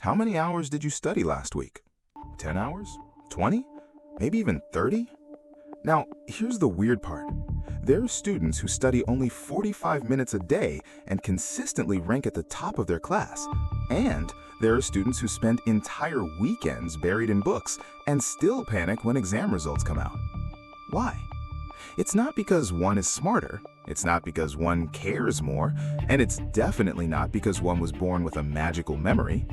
How many hours did you study last week? 10 hours? 20? Maybe even 30? Now, here's the weird part. There are students who study only 45 minutes a day and consistently rank at the top of their class. And there are students who spend entire weekends buried in books and still panic when exam results come out. Why? It's not because one is smarter, it's not because one cares more, and it's definitely not because one was born with a magical memory.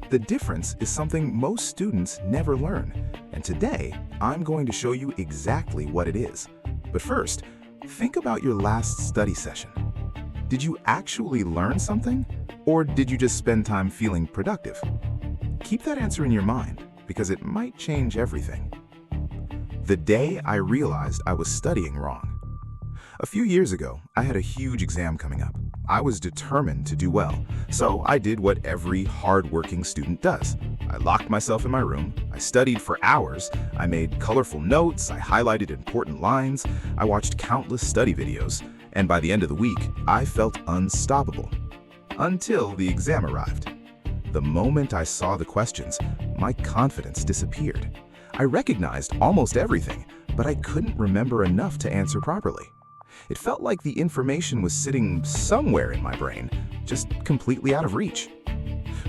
The difference is something most students never learn, and today I'm going to show you exactly what it is. But first, think about your last study session. Did you actually learn something, or did you just spend time feeling productive? Keep that answer in your mind, because it might change everything. The day I realized I was studying wrong. A few years ago, I had a huge exam coming up. I was determined to do well, so I did what every hard-working student does. I locked myself in my room, I studied for hours, I made colorful notes, I highlighted important lines, I watched countless study videos, and by the end of the week, I felt unstoppable. Until the exam arrived. The moment I saw the questions, my confidence disappeared. I recognized almost everything, but I couldn't remember enough to answer properly. It felt like the information was sitting somewhere in my brain, just completely out of reach.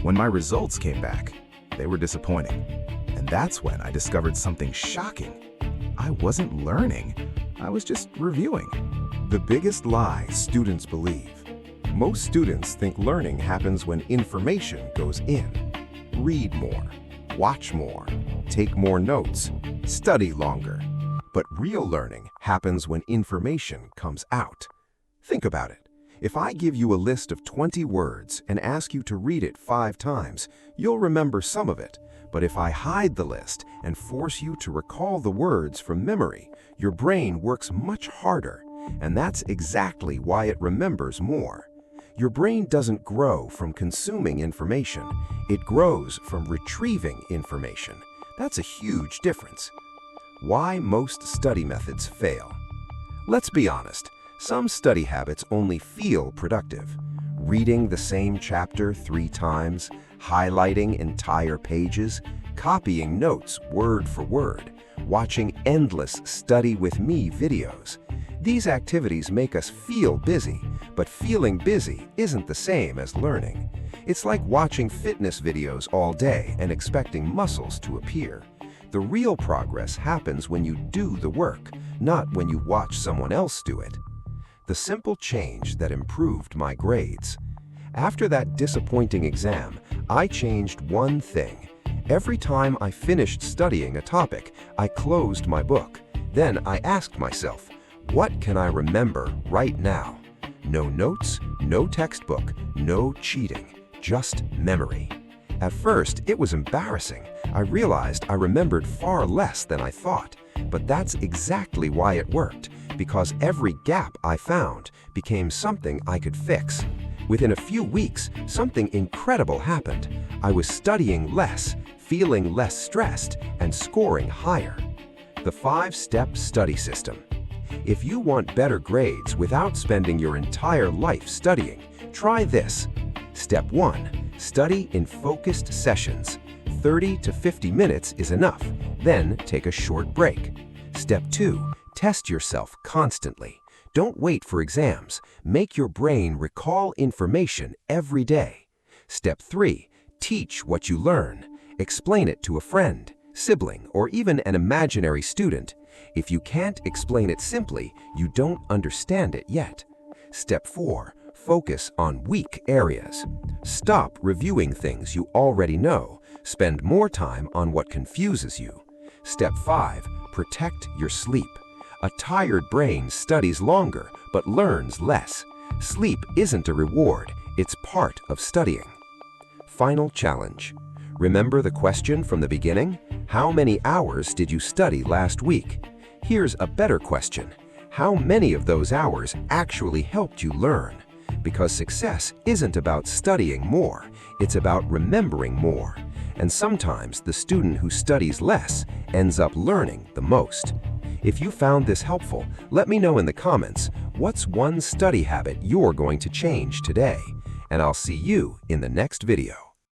When my results came back, they were disappointing. And that's when I discovered something shocking. I wasn't learning, I was just reviewing. The biggest lie students believe. Most students think learning happens when information goes in. Read more, watch more, take more notes, study longer. But real learning happens when information comes out. Think about it. If I give you a list of 20 words and ask you to read it 5 times, you'll remember some of it. But if I hide the list and force you to recall the words from memory, your brain works much harder. And that's exactly why it remembers more. Your brain doesn't grow from consuming information. It grows from retrieving information. That's a huge difference. Why most study methods fail. Let's be honest, some study habits only feel productive. Reading the same chapter 3 times, highlighting entire pages, copying notes word for word, watching endless study with me videos. These activities make us feel busy, but feeling busy isn't the same as learning. It's like watching fitness videos all day and expecting muscles to appear. The real progress happens when you do the work, not when you watch someone else do it. The simple change that improved my grades. After that disappointing exam, I changed one thing. Every time I finished studying a topic, I closed my book. Then I asked myself, what can I remember right now? No notes, no textbook, no cheating, just memory. At first, it was embarrassing. I realized I remembered far less than I thought. But that's exactly why it worked, because every gap I found became something I could fix. Within a few weeks, something incredible happened. I was studying less, feeling less stressed, and scoring higher. The 5-step study system. If you want better grades without spending your entire life studying, try this. Step 1. Study in focused sessions. 30 to 50 minutes is enough, then take a short break. Step 2. Test yourself constantly. Don't wait for exams. Make your brain recall information every day. Step 3. Teach what you learn. Explain it to a friend, sibling, or even an imaginary student. If you can't explain it simply, you don't understand it yet. Step 4. Focus on weak areas. Stop reviewing things you already know. Spend more time on what confuses you. Step 5. Protect your sleep. A tired brain studies longer but learns less. Sleep isn't a reward, it's part of studying. Final challenge. Remember the question from the beginning? How many hours did you study last week? Here's a better question. How many of those hours actually helped you learn? Because success isn't about studying more, it's about remembering more. And sometimes the student who studies less ends up learning the most. If you found this helpful, let me know in the comments, what's one study habit you're going to change today? And I'll see you in the next video.